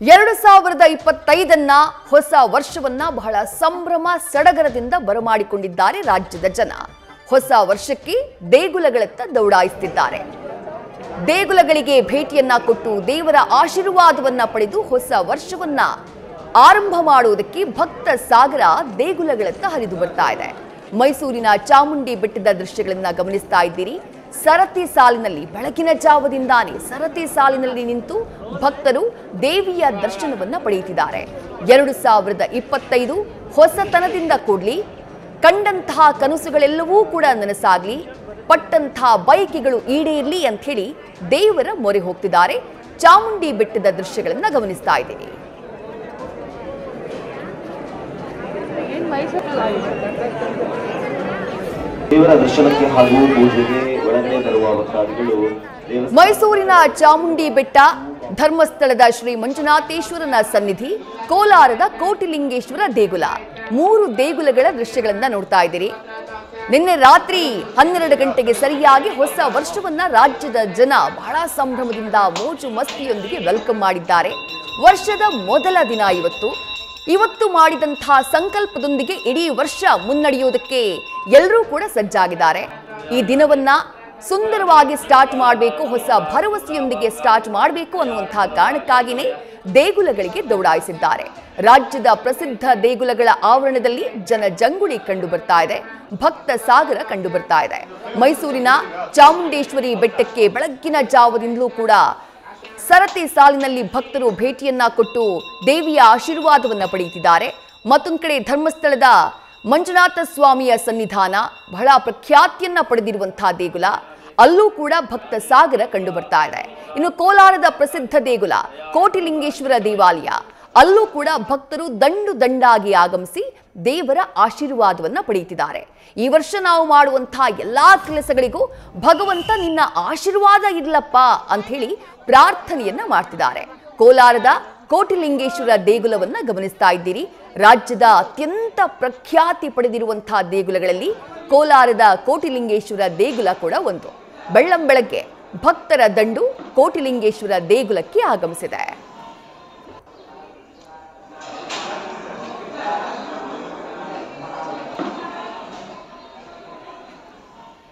2025 ಹೊಸ ವರ್ಷವನ್ನ ಬಹಳ ಸಂಭ್ರಮ ಸಡಗರದಿಂದ ಬರಮಾಡಿಕೊಂಡಿದ್ದಾರೆ ರಾಜ್ಯದ ಜನ. ಹೊಸ ವರ್ಷಕ್ಕೆ ದೇಗುಲಗಳತ್ತ ದೌಡಾಯಿಸುತ್ತಿದ್ದಾರೆ. ದೇಗುಲಗಳಿಗೆ ಭೇಟಿಯನ್ನ ಕೊಟ್ಟು ದೇವರ ಆಶೀರ್ವಾದವನ್ನ ಪಡೆದು ಹೊಸ ವರ್ಷವನ್ನ ಆರಂಭ ಮಾಡುವುದಕ್ಕೆ ಭಕ್ತ ಸಾಗರ ದೇಗುಲಗಳತ್ತ ಹರಿದು ಬರ್ತಾ ಇದೆ. ಮೈಸೂರಿನ ಚಾಮುಂಡಿ ಬೆಟ್ಟದ ದೃಶ್ಯಗಳನ್ನ ಗಮನಿಸ್ತಾ ಇದ್ದೀರಿ. ಸರತಿ ಸಾಲಿನಲ್ಲಿ ಬೆಳಗಿನ ಜಾವದಿಂದಾನೇ ಸರತಿ ಸಾಲಿನಲ್ಲಿ ನಿಂತು ಭಕ್ತರು ದೇವಿಯ ದರ್ಶನವನ್ನ ಪಡೆಯುತ್ತಿದ್ದಾರೆ. 2025 ಹೊಸತನದಿಂದ ಕೂಡ್ಲಿ, ಕಂಡಂತಹ ಕನಸುಗಳೆಲ್ಲವೂ ಕೂಡ ನನಸಾಗ್ಲಿ, ಪಟ್ಟಂತಹ ಬಯಕೆಗಳು ಈಡೇರ್ಲಿ ಅಂತ ಹೇಳಿ ದೇವರ ಮೊರೆ ಹೋಗ್ತಿದ್ದಾರೆ. ಚಾಮುಂಡಿ ಬೆಟ್ಟದ ದೃಶ್ಯಗಳನ್ನ ಗಮನಿಸ್ತಾ ಇದ್ದೀವಿ. ದೇವರ ದರ್ಶನಕ್ಕೆ ಹಾಗೂ ಪೂಜೆಗೆ ಒಳಗೆ ಬರುವ ಭಕ್ತಾದಿಗಳು ಮೈಸೂರಿನ ಚಾಮುಂಡಿ ಬೆಟ್ಟ, ಧರ್ಮಸ್ಥಳದ ಶ್ರೀ ಮಂಜುನಾಥೇಶ್ವರನ ಸನ್ನಿಧಿ, ಕೋಲಾರದ ಕೋಟಿಲಿಂಗೇಶ್ವರ ದೇಗುಲ, 3 ದೇಗುಲಗಳ ದೃಶ್ಯಗಳನ್ನ ನೋಡ್ತಾ ಇದ್ದೀರಿ. ನಿನ್ನೆ ರಾತ್ರಿ 12 ಗಂಟೆಗೆ ಸರಿಯಾಗಿ ಹೊಸ ವರ್ಷವನ್ನ ರಾಜ್ಯದ ಜನ ಬಹಳ ಸಂಭ್ರಮದಿಂದ ಮೋಜು ಮಸ್ತಿಯೊಂದಿಗೆ ವೆಲ್ಕಮ್ ಮಾಡಿದ್ದಾರೆ. ವರ್ಷದ ಮೊದಲ ದಿನ ಇವತ್ತು ಮಾಡಿದಂತಹ ಸಂಕಲ್ಪದೊಂದಿಗೆ ಇಡೀ ವರ್ಷ ಮುನ್ನಡೆಯೋದಕ್ಕೆ ಎಲ್ಲರೂ ಕೂಡ ಸಜ್ಜಾಗಿದ್ದಾರೆ. ಈ ದಿನವನ್ನ ಸುಂದರವಾಗಿ ಸ್ಟಾರ್ಟ್ ಮಾಡಬೇಕು, ಹೊಸ ಭರವಸೆಯೊಂದಿಗೆ ಸ್ಟಾರ್ಟ್ ಮಾಡಬೇಕು ಅನ್ನುವಂತಹ ಕಾರಣಕ್ಕಾಗಿಯೇ ದೇಗುಲಗಳಿಗೆ ದೌಡಾಯಿಸಿದ್ದಾರೆ. ರಾಜ್ಯದ ಪ್ರಸಿದ್ಧ ದೇಗುಲಗಳ ಆವರಣದಲ್ಲಿ ಜನಜಂಗುಳಿ ಕಂಡು ಬರ್ತಾ ಇದೆ, ಭಕ್ತ ಸಾಗರ ಕಂಡು ಬರ್ತಾ ಇದೆ. ಮೈಸೂರಿನ ಚಾಮುಂಡೇಶ್ವರಿ ಬೆಟ್ಟಕ್ಕೆ ಬೆಳಗ್ಗಿನ ಜಾವದಿಂದಲೂ ಕೂಡ ಸರತಿ ಸಾಲಿನಲ್ಲಿ ಭಕ್ತರು ಭೇಟಿಯನ್ನ ಕೊಟ್ಟು ದೇವಿಯ ಆಶೀರ್ವಾದವನ್ನ ಪಡೆಯುತ್ತಿದ್ದಾರೆ. ಮತ್ತೊಂದು ಕಡೆ ಧರ್ಮಸ್ಥಳದ ಮಂಜುನಾಥ ಸ್ವಾಮಿಯ ಸನ್ನಿಧಾನ ಬಹಳ ಪ್ರಖ್ಯಾತಿಯನ್ನ ಪಡೆದಿರುವಂತಹ ದೇಗುಲ, ಅಲ್ಲೂ ಕೂಡ ಭಕ್ತ ಸಾಗರ ಕಂಡು ಬರ್ತಾ ಇದೆ. ಇನ್ನು ಕೋಲಾರದ ಪ್ರಸಿದ್ಧ ದೇಗುಲ ಕೋಟಿಲಿಂಗೇಶ್ವರ ದೇವಾಲಯ, ಅಲ್ಲೂ ಕೂಡ ಭಕ್ತರು ದಂಡಾಗಿ ಆಗಮಿಸಿ ದೇವರ ಆಶೀರ್ವಾದವನ್ನ ಪಡೆಯುತ್ತಿದ್ದಾರೆ. ಈ ವರ್ಷ ನಾವು ಮಾಡುವಂತಹ ಎಲ್ಲಾ ಕೆಲಸಗಳಿಗೂ ಭಗವಂತ ನಿನ್ನ ಆಶೀರ್ವಾದ ಇರ್ಲಪ್ಪ ಅಂತ ಹೇಳಿ ಪ್ರಾರ್ಥನೆಯನ್ನ ಮಾಡ್ತಿದ್ದಾರೆ. ಕೋಲಾರದ ಕೋಟಿಲಿಂಗೇಶ್ವರ ದೇಗುಲವನ್ನ ಗಮನಿಸ್ತಾ ಇದ್ದೀರಿ. ರಾಜ್ಯದ ಅತ್ಯಂತ ಪ್ರಖ್ಯಾತಿ ಪಡೆದಿರುವಂತಹ ದೇಗುಲಗಳಲ್ಲಿ ಕೋಲಾರದ ಕೋಟಿಲಿಂಗೇಶ್ವರ ದೇಗುಲ ಕೂಡ ಒಂದು. ಬೆಳ್ಳಂಬೆಳಗ್ಗೆ ಭಕ್ತರ ದಂಡು ಕೋಟಿಲಿಂಗೇಶ್ವರ ದೇಗುಲಕ್ಕೆ ಆಗಮಿಸಿದೆ.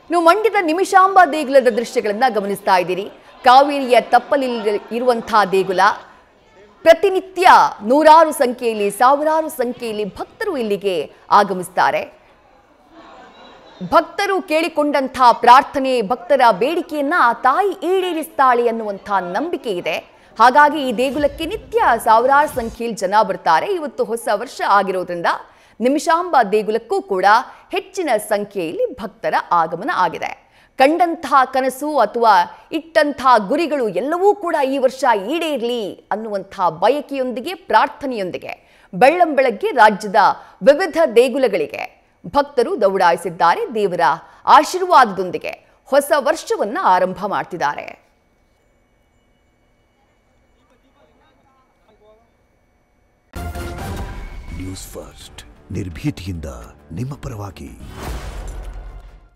ನೀವು ಮಂಡ್ಯದ ನಿಮಿಷಾಂಬ ದೇಗುಲದ ದೃಶ್ಯಗಳನ್ನ ಗಮನಿಸ್ತಾ ಇದ್ದೀರಿ. ಕಾವೇರಿಯ ತಪ್ಪಲಲ್ಲಿ ಇರುವಂತಹ ದೇಗುಲ, ಪ್ರತಿನಿತ್ಯ ನೂರಾರು ಸಂಖ್ಯೆಯಲ್ಲಿ, ಸಾವಿರಾರು ಸಂಖ್ಯೆಯಲ್ಲಿ ಭಕ್ತರು ಇಲ್ಲಿಗೆ ಆಗಮಿಸ್ತಾರೆ. ಭಕ್ತರು ಕೇಳಿಕೊಂಡಂತಹ ಪ್ರಾರ್ಥನೆ, ಭಕ್ತರ ಬೇಡಿಕೆಯನ್ನ ಆ ತಾಯಿ ಈಡೇರಿಸ್ತಾಳೆ ಅನ್ನುವಂತಹ ನಂಬಿಕೆ ಇದೆ. ಹಾಗಾಗಿ ಈ ದೇಗುಲಕ್ಕೆ ನಿತ್ಯ ಸಾವಿರಾರು ಸಂಖ್ಯೆಯಲ್ಲಿ ಜನ ಬರ್ತಾರೆ. ಇವತ್ತು ಹೊಸ ವರ್ಷ ಆಗಿರೋದ್ರಿಂದ ನಿಮಿಷಾಂಬ ದೇಗುಲಕ್ಕೂ ಕೂಡ ಹೆಚ್ಚಿನ ಸಂಖ್ಯೆಯಲ್ಲಿ ಭಕ್ತರ ಆಗಮನ ಆಗಿದೆ. ಕಂಡಂತಹ ಕನಸು ಅಥವಾ ಇಟ್ಟಂತಹ ಗುರಿಗಳು ಎಲ್ಲವೂ ಕೂಡ ಈ ವರ್ಷ ಈಡೇರಲಿ ಅನ್ನುವಂತಹ ಬಯಕೆಯೊಂದಿಗೆ, ಪ್ರಾರ್ಥನೆಯೊಂದಿಗೆ ಬೆಳ್ಳಂಬೆಳಗ್ಗೆ ರಾಜ್ಯದ ವಿವಿಧ ದೇಗುಲಗಳಿಗೆ ಭಕ್ತರು ದೌಡಾಯಿಸಿದ್ದಾರೆ. ದೇವರ ಆಶೀರ್ವಾದದೊಂದಿಗೆ ಹೊಸ ವರ್ಷವನ್ನ ಆರಂಭ ಮಾಡ್ತಿದ್ದಾರೆ. ನ್ಯೂಸ್ ಫಸ್ಟ್, ನಿರ್ಭೀತಿಯಿಂದ ನಿಮ್ಮ ಪರವಾಗಿ.